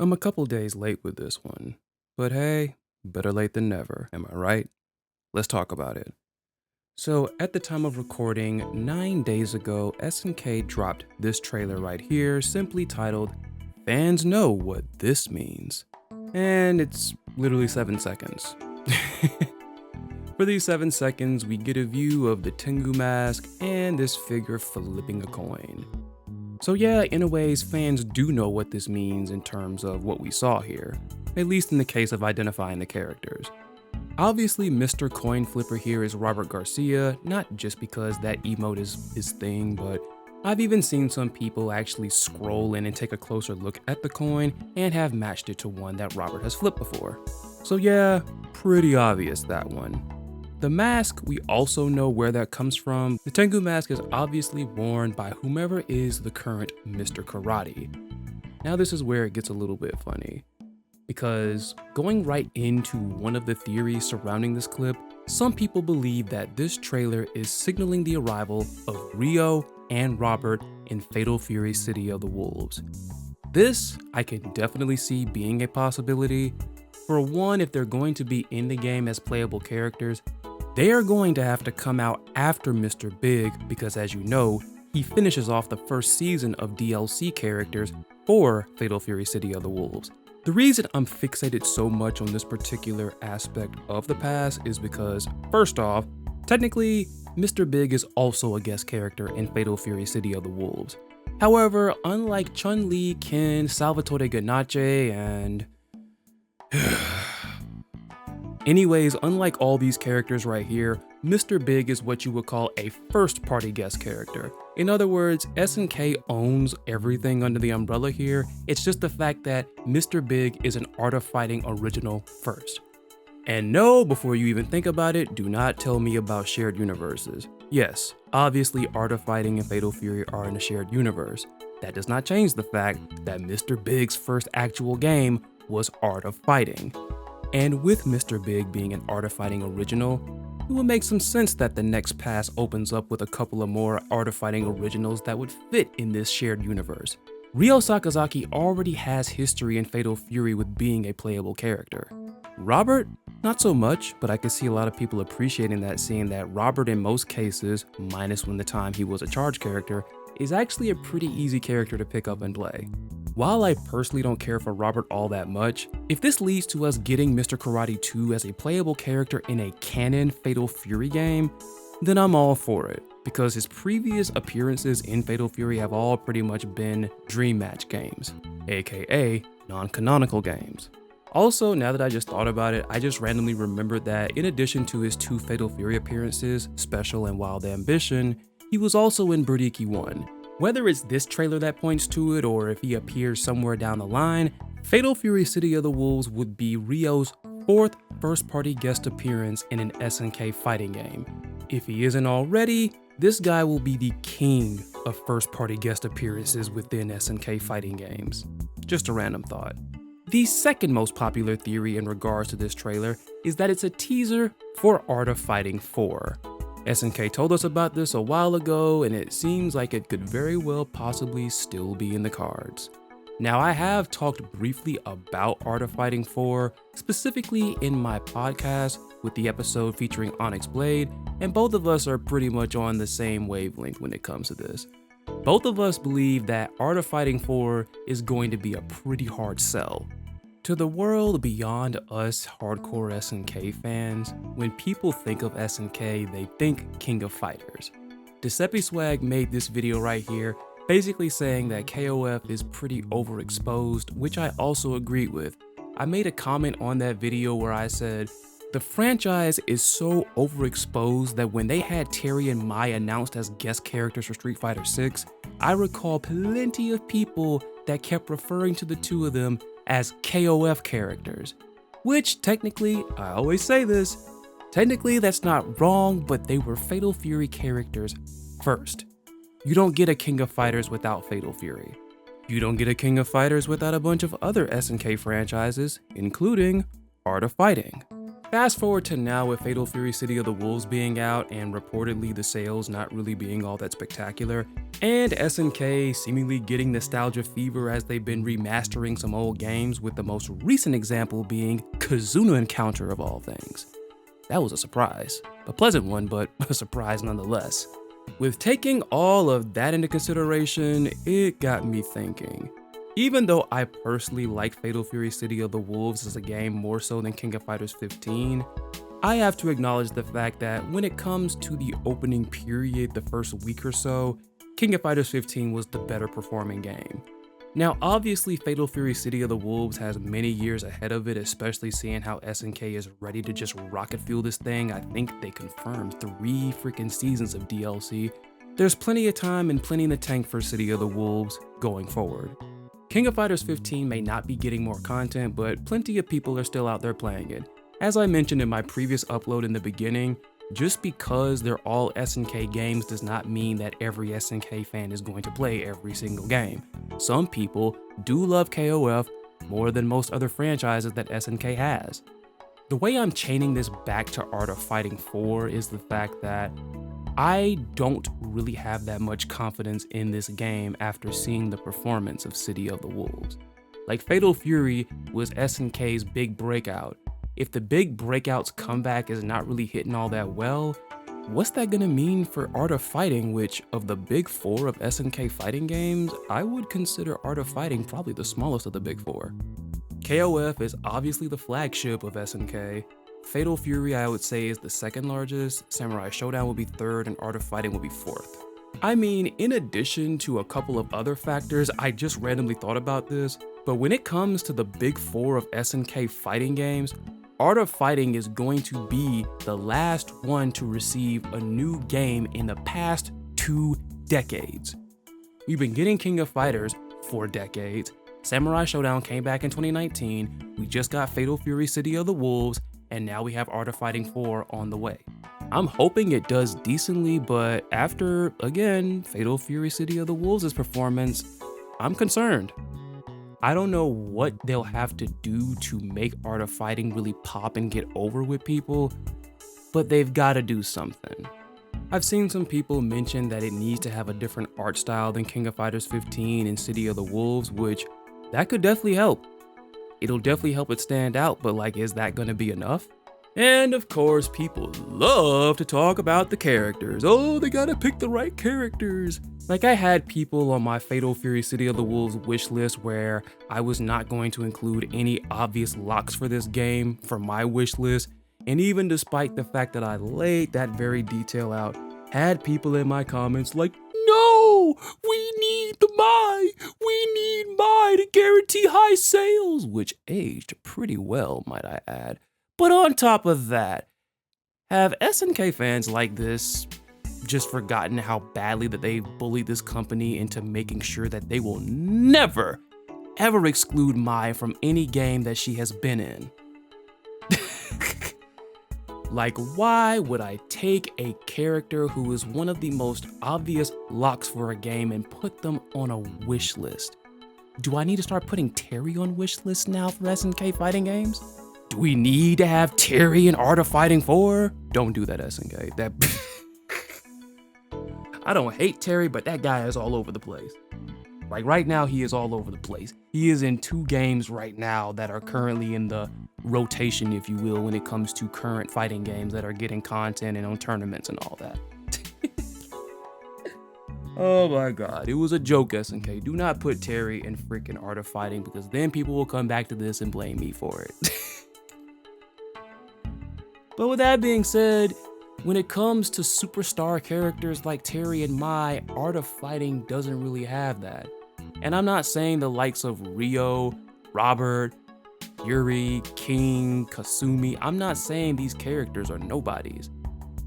I'm a couple days late with this one, but hey, better late than never, am I right? Let's talk about it. So, at the time of recording, 9 days ago, SNK dropped this trailer right here, simply titled, Fans Know What This Means. And it's literally 7 seconds. For these 7 seconds, we get a view of the Tengu mask and this figure flipping a coin. So yeah, in a ways, fans do know what this means in terms of what we saw here, at least in the case of identifying the characters. Obviously, Mr. Coin Flipper here is Robert Garcia, not just because that emote is his thing, but I've even seen some people actually scroll in and take a closer look at the coin and have matched it to one that Robert has flipped before. So yeah, pretty obvious that one. The mask, we also know where that comes from. The Tengu mask is obviously worn by whomever is the current Mr. Karate. Now this is where it gets a little bit funny, because going right into one of the theories surrounding this clip, some people believe that this trailer is signaling the arrival of Rio and Robert in Fatal Fury City of the Wolves. This, I can definitely see being a possibility. For one, if they're going to be in the game as playable characters, they are going to have to come out after Mr. Big because, as you know, he finishes off the first season of DLC characters for Fatal Fury City of the Wolves. The reason I'm fixated so much on this particular aspect of the past is because, first off, technically, Mr. Big is also a guest character in Fatal Fury City of the Wolves. However, unlike Chun-Li, Ken, Salvatore Ganache, and... Anyways, unlike all these characters right here, Mr. Big is what you would call a first-party guest character. In other words, SNK owns everything under the umbrella here. It's just the fact that Mr. Big is an Art of Fighting original first. And no, before you even think about it, do not tell me about shared universes. Yes, obviously Art of Fighting and Fatal Fury are in a shared universe. That does not change the fact that Mr. Big's first actual game was Art of Fighting. And with Mr. Big being an Art of Fighting original, it would make some sense that the next pass opens up with a couple of more Art of Fighting originals that would fit in this shared universe. Ryo Sakazaki already has history in Fatal Fury with being a playable character. Robert? Not so much, but I could see a lot of people appreciating that, seeing that Robert in most cases, minus when the time he was a charge character, is actually a pretty easy character to pick up and play. While I personally don't care for Robert all that much, if this leads to us getting Mr. Karate 2 as a playable character in a canon Fatal Fury game, then I'm all for it, because his previous appearances in Fatal Fury have all pretty much been Dream Match games, aka non-canonical games. Also, now that I just thought about it, I just randomly remembered that in addition to his 2 Fatal Fury appearances, Special and Wild Ambition, he was also in Birdiki 1. Whether it's this trailer that points to it or if he appears somewhere down the line, Fatal Fury City of the Wolves would be Ryo's 4th first-party guest appearance in an SNK fighting game. If he isn't already, this guy will be the king of first-party guest appearances within SNK fighting games. Just a random thought. The second most popular theory in regards to this trailer is that it's a teaser for Art of Fighting 4. SNK told us about this a while ago, and it seems like it could very well possibly still be in the cards. Now, I have talked briefly about Art of Fighting 4, specifically in my podcast with the episode featuring Onyx Blade, and both of us are pretty much on the same wavelength when it comes to this. Both of us believe that Art of Fighting 4 is going to be a pretty hard sell. To the world beyond us hardcore SNK fans, when people think of SNK, they think King of Fighters. Giuseppe Swag made this video right here, basically saying that KOF is pretty overexposed, which I also agreed with. I made a comment on that video where I said, the franchise is so overexposed that when they had Terry and Mai announced as guest characters for Street Fighter 6, I recall plenty of people that kept referring to the two of them as KOF characters, which technically, I always say this, technically that's not wrong, but they were Fatal Fury characters first. You don't get a King of Fighters without Fatal Fury. You don't get a King of Fighters without a bunch of other SNK franchises, including Art of Fighting. Fast forward to now with Fatal Fury City of the Wolves being out and reportedly the sales not really being all that spectacular, and SNK seemingly getting nostalgia fever as they've been remastering some old games, with the most recent example being Kazuna Encounter of all things. That was a surprise. A pleasant one, but a surprise nonetheless. With taking all of that into consideration, it got me thinking. Even though I personally like Fatal Fury City of the Wolves as a game more so than King of Fighters 15, I have to acknowledge the fact that when it comes to the opening period, the first week or so, King of Fighters 15 was the better performing game. Now obviously Fatal Fury City of the Wolves has many years ahead of it, especially seeing how SNK is ready to just rocket fuel this thing. I think they confirmed 3 freaking seasons of DLC. There's plenty of time and plenty in the tank for City of the Wolves going forward. King of Fighters 15 may not be getting more content, but plenty of people are still out there playing it. As I mentioned in my previous upload in the beginning, just because they're all SNK games does not mean that every SNK fan is going to play every single game. Some people do love KOF more than most other franchises that SNK has. The way I'm chaining this back to Art of Fighting 4 is the fact that I don't really have that much confidence in this game after seeing the performance of City of the Wolves. Like, Fatal Fury was SNK's big breakout. If the big breakout's comeback is not really hitting all that well, what's that gonna mean for Art of Fighting, which of the big 4 of SNK fighting games, I would consider Art of Fighting probably the smallest of the big 4. KOF is obviously the flagship of SNK. Fatal Fury I would say is the second largest, Samurai Showdown would be third, and Art of Fighting would be fourth. I mean, in addition to a couple of other factors, I just randomly thought about this, but when it comes to the big 4 of SNK fighting games, Art of Fighting is going to be the last one to receive a new game in the past 2 decades. We've been getting King of Fighters for decades, Samurai Showdown came back in 2019, we just got Fatal Fury City of the Wolves, and now we have Art of Fighting 4 on the way. I'm hoping it does decently, but after, again, Fatal Fury City of the Wolves' performance, I'm concerned. I don't know what they'll have to do to make Art of Fighting really pop and get over with people, but they've got to do something. I've seen some people mention that it needs to have a different art style than King of Fighters 15 and City of the Wolves, which that could definitely help. It'll definitely help it stand out, but like, is that gonna be enough? And of course, people love to talk about the characters. Oh, they gotta pick the right characters. Like, I had people on my Fatal Fury City of the Wolves wish list where I was not going to include any obvious locks for this game for my wish list. And even despite the fact that I laid that very detail out, had people in my comments like, no, we need the Mai, we need Mai to guarantee high sales, which aged pretty well, might I add. But on top of that, have SNK fans like this just forgotten how badly that they bullied this company into making sure that they will never, ever exclude Mai from any game that she has been in? Like, why would I take a character who is one of the most obvious locks for a game and put them on a wish list? Do I need to start putting Terry on wish lists now for SNK fighting games? Do we need to have Terry in Art of Fighting 4? Don't do that, SNK. That I don't hate Terry, but that guy is all over the place. Like, right now, he is all over the place. He is in 2 games right now that are currently in the rotation, if you will, when it comes to current fighting games that are getting content and on tournaments and all that. Oh my god, it was a joke, SNK. Do not put Terry in freaking Art of Fighting, because then people will come back to this and blame me for it. But with that being said, when it comes to superstar characters like Terry and Mai, Art of Fighting doesn't really have that. And I'm not saying the likes of Ryo, Robert, Yuri, King, Kasumi, I'm not saying these characters are nobodies.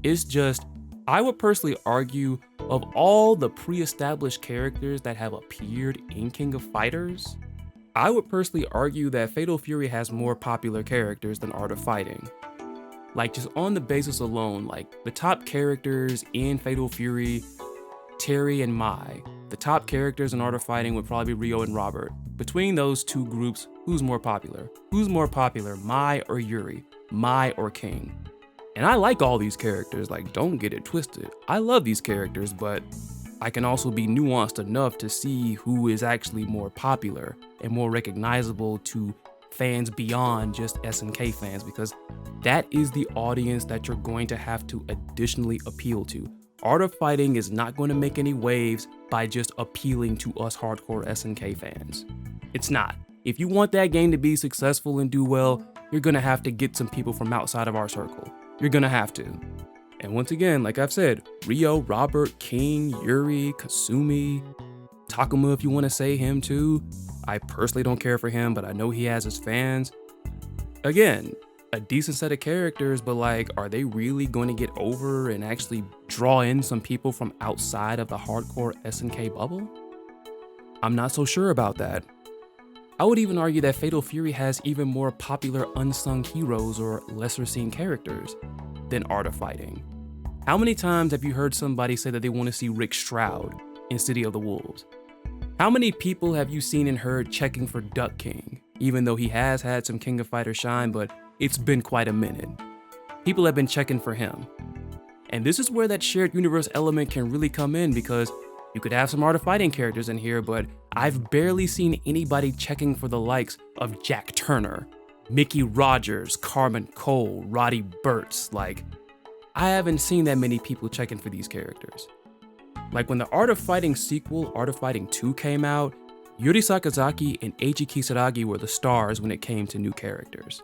It's just, I would personally argue, of all the pre-established characters that have appeared in King of Fighters, I would personally argue that Fatal Fury has more popular characters than Art of Fighting. Like, just on the basis alone, like, the top characters in Fatal Fury, Terry and Mai. The top characters in Art of Fighting would probably be Ryo and Robert. Between those 2 groups, who's more popular? Who's more popular, Mai or Yuri? Mai or King? And I like all these characters, like don't get it twisted. I love these characters, but I can also be nuanced enough to see who is actually more popular and more recognizable to fans beyond just SNK fans, because that is the audience that you're going to have to additionally appeal to. Art of Fighting is not going to make any waves by just appealing to us hardcore SNK fans. It's not. If you want that game to be successful and do well, you're going to have to get some people from outside of our circle. You're going to have to. And once again, like I've said, Ryo, Robert, King, Yuri, Kasumi, Takuma if you want to say him too. I personally don't care for him, but I know he has his fans. Again, a decent set of characters, but like, are they really going to get over and actually draw in some people from outside of the hardcore SNK bubble? I'm not so sure about that. I would even argue that Fatal Fury has even more popular unsung heroes or lesser seen characters than Art of Fighting. How many times have you heard somebody say that they want to see Rick Stroud in City of the Wolves? How many people have you seen and heard checking for Duck King, even though he has had some King of Fighters shine, but it's been quite a minute? People have been checking for him. And this is where that shared universe element can really come in, because you could have some Art of Fighting characters in here, but I've barely seen anybody checking for the likes of Jack Turner, Mickey Rogers, Carmen Cole, Roddy Burtz. Like, I haven't seen that many people checking for these characters. Like when the Art of Fighting sequel, Art of Fighting 2 came out, Yuri Sakazaki and Eiji Kisaragi were the stars when it came to new characters.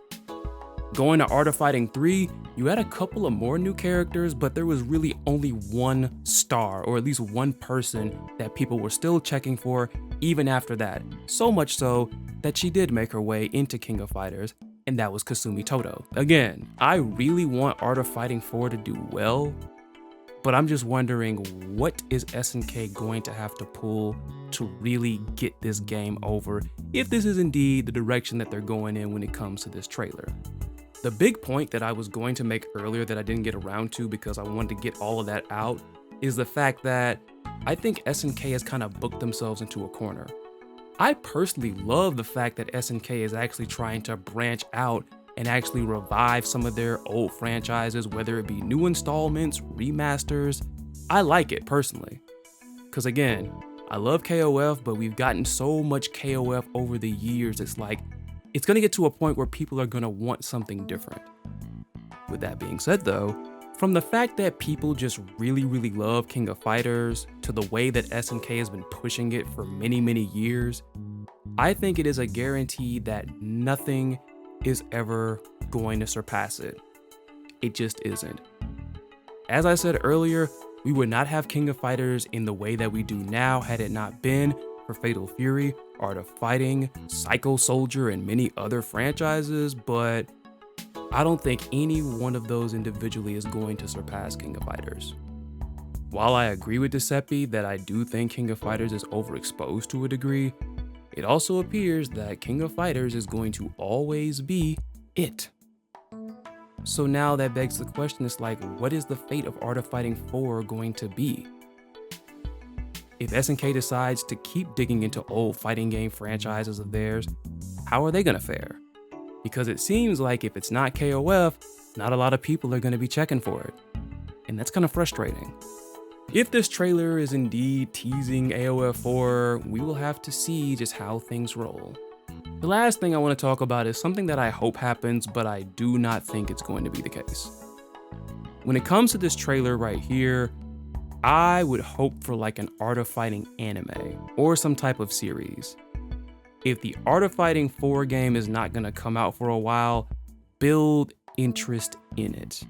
Going to Art of Fighting 3, you had a couple of more new characters, but there was really only one star, or at least one person that people were still checking for even after that. So much so that she did make her way into King of Fighters, and that was Kasumi Toto. Again, I really want Art of Fighting 4 to do well, but I'm just wondering, what is SNK going to have to pull to really get this game over, if this is indeed the direction that they're going in when it comes to this trailer. The big point that I was going to make earlier that I didn't get around to because I wanted to get all of that out is the fact that I think SNK has kind of booked themselves into a corner. I personally love the fact that SNK is actually trying to branch out and actually revive some of their old franchises, whether it be new installments, remasters. I like it personally. Because again, I love KOF, but we've gotten so much KOF over the years, it's like, it's going to get to a point where people are going to want something different. With that being said though, from the fact that people just really love King of Fighters to the way that SNK has been pushing it for many years, I think it is a guarantee that nothing is ever going to surpass it. It just isn't. As I said earlier, we would not have King of Fighters in the way that we do now had it not been for Fatal Fury, Art of Fighting, Psycho Soldier, and many other franchises, but I don't think any one of those individually is going to surpass King of Fighters. While I agree with Giuseppe that I do think King of Fighters is overexposed to a degree, it also appears that King of Fighters is going to always be it. So now that begs the question, it's like, what is the fate of Art of Fighting 4 going to be? If SNK decides to keep digging into old fighting game franchises of theirs, how are they gonna fare? Because it seems like if it's not KOF, not a lot of people are gonna be checking for it. And that's kind of frustrating. If this trailer is indeed teasing AOF 4, we will have to see just how things roll. The last thing I want to talk about is something that I hope happens, but I do not think it's going to be the case. When it comes to this trailer right here, I would hope for like an Art of Fighting anime or some type of series. If the Art of Fighting 4 game is not going to come out for a while, build interest in it.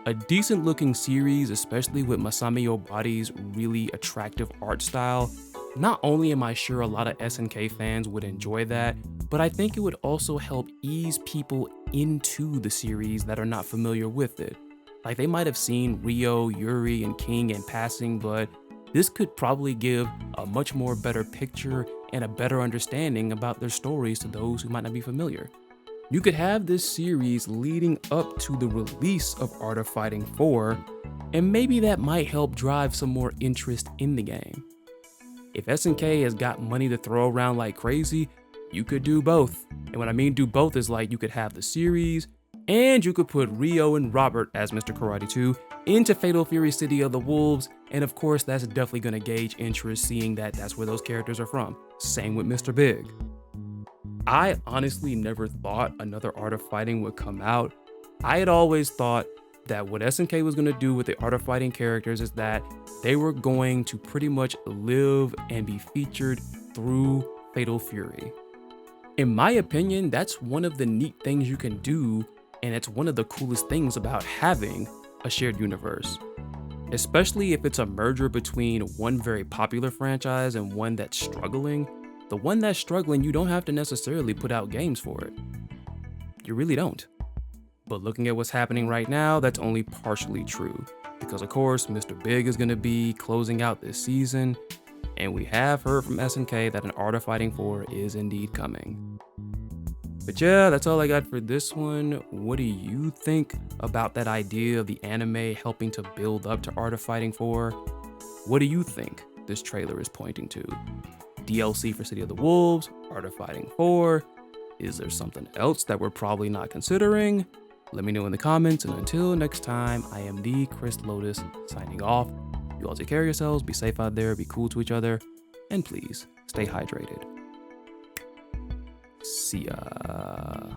A decent looking series, especially with Masami Obadi's really attractive art style. Not only am I sure a lot of SNK fans would enjoy that, but I think it would also help ease people into the series that are not familiar with it. Like they might have seen Ryo, Yuri, and King in passing, but this could probably give a much more better picture and a better understanding about their stories to those who might not be familiar. You could have this series leading up to the release of Art of Fighting 4, and maybe that might help drive some more interest in the game. If SNK has got money to throw around like crazy, you could do both. And when I mean do both is like you could have the series and you could put Rio and Robert as Mr. Karate 2 into Fatal Fury City of the Wolves, and of course that's definitely going to gauge interest seeing that that's where those characters are from. Same with Mr. Big. I honestly never thought another Art of Fighting would come out. I had always thought that what SNK was going to do with the Art of Fighting characters is that they were going to pretty much live and be featured through Fatal Fury. In my opinion, that's one of the neat things you can do, and it's one of the coolest things about having a shared universe. Especially if it's a merger between one very popular franchise and one that's struggling. The one that's struggling, you don't have to necessarily put out games for it. You really don't. But looking at what's happening right now, that's only partially true. Because of course, Mr. Big is going to be closing out this season, and we have heard from SNK that an Art of Fighting 4 is indeed coming. But yeah, that's all I got for this one. What do you think about that idea of the anime helping to build up to Art of Fighting 4? What do you think this trailer is pointing to? DLC for City of the Wolves, Art of Fighting 4? Is there something else that we're probably not considering? Let me know in the comments, and until next time, I am the Chris Lotus signing off. You all take care of yourselves, be safe out there, be cool to each other, and please stay hydrated. See ya.